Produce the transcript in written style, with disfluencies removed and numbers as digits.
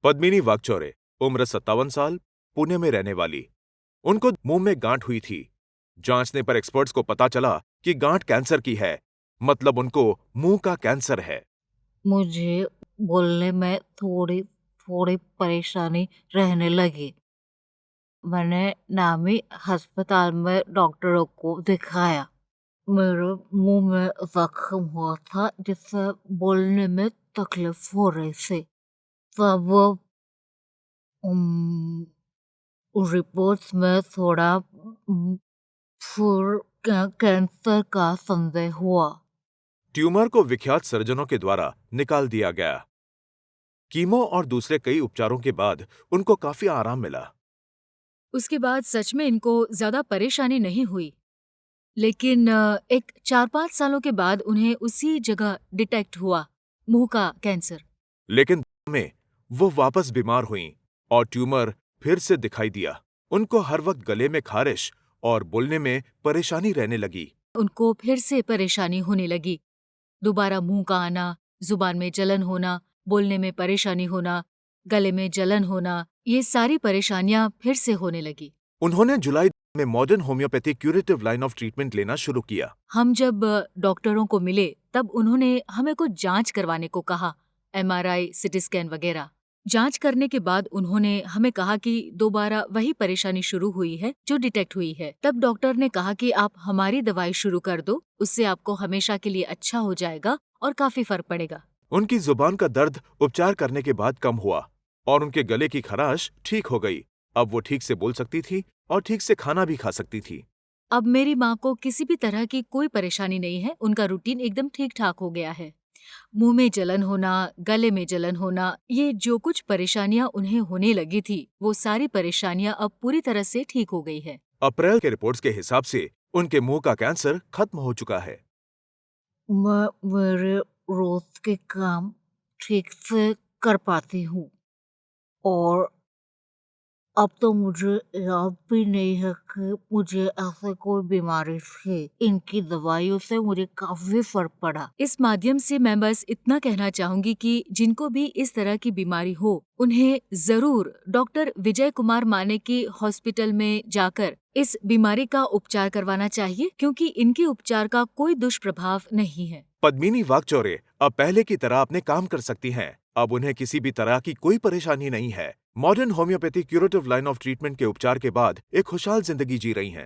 पद्मिनी वाकचौरे, उम्र 57 साल, पुणे में रहने वाली। उनको मुंह में गांठ हुई थी। जांचने पर एक्सपर्ट्स को पता चला कि गांठ कैंसर की है, मतलब उनको मुंह का कैंसर है। मुझे बोलने में थोड़ी थोड़ी परेशानी रहने लगी। मैंने नामी अस्पताल में डॉक्टरों को दिखाया। मेरे मुंह में जख्म हुआ था जिससे बोलने में तकलीफ हो रही थी। तब उम, रिपोर्ट्स में थोड़ा फिर कैंसर का संदेह हुआ। ट्यूमर को विख्यात सर्जनों के द्वारा निकाल दिया गया। कीमो और दूसरे कई उपचारों के बाद उनको काफी आराम मिला। उसके बाद सच में इनको ज्यादा परेशानी नहीं हुई। लेकिन एक 4-5 सालों के बाद उन्हें उसी जगह डिटेक्ट हुआ मुंह का कैंसर। लेकिन बाद में वो वापस बीमार हुईं और ट्यूमर फिर से दिखाई दिया। उनको हर वक्त गले में खारिश और बोलने में परेशानी रहने लगी। उनको फिर से परेशानी होने लगी। दोबारा मुंह का आना, जुबान में जलन होना, बोलने में परेशानी होना, गले में जलन होना, ये सारी परेशानियां फिर से होने लगी। उन्होंने जुलाई में modern homeopathy curative line of treatment लेना शुरू किया। हम जब डॉक्टरों को मिले तब उन्होंने हमें कुछ जांच करवाने को कहा, एमआरआई, सीटी स्कैन वगैरह। जांच करने के बाद उन्होंने हमें कहा कि दोबारा वही परेशानी शुरू हुई है जो डिटेक्ट हुई है। तब डॉक्टर ने कहा कि आप हमारी दवाई शुरू कर दो, उससे आपको हमेशा के लिए अच्छा हो जाएगा और काफी फर्क पड़ेगा। उनकी जुबान का दर्द उपचार करने के बाद कम हुआ और उनके गले की खराश ठीक हो गई। अब वो ठीक से बोल सकती थी और ठीक से खाना भी खा सकती थी। अब मेरी माँ को किसी भी तरह की कोई परेशानी नहीं है, उनका रूटीन एकदम ठीक ठाक हो गया है। मुंह में जलन होना, गले में जलन होना, ये जो कुछ परेशानियां उन्हें होने लगी थी, वो सारी परेशानियां अब पूरी तरह से ठीक हो गई है। अप्रैल के रिपोर्ट्स के हिसाब से उनके मुंह का कैंसर खत्म हो चुका है। मैं मेरे रोज के काम ठीक से कर पाती हूँ और अब तो मुझे याद भी नहीं है कि मुझे ऐसे कोई बीमारी थी। इनकी दवाइयों से मुझे काफी फर्क पड़ा। इस माध्यम से मैं बस इतना कहना चाहूंगी कि जिनको भी इस तरह की बीमारी हो, उन्हें जरूर डॉक्टर विजय कुमार माने की हॉस्पिटल में जाकर इस बीमारी का उपचार करवाना चाहिए, क्योंकि इनके उपचार का कोई दुष्प्रभाव नहीं है। पद्मिनी वाकचौरे अब पहले की तरह अपने काम कर सकती हैं। अब उन्हें किसी भी तरह की कोई परेशानी नहीं है। Modern homeopathy curative line of treatment के उपचार के बाद एक खुशहाल जिंदगी जी रही हैं।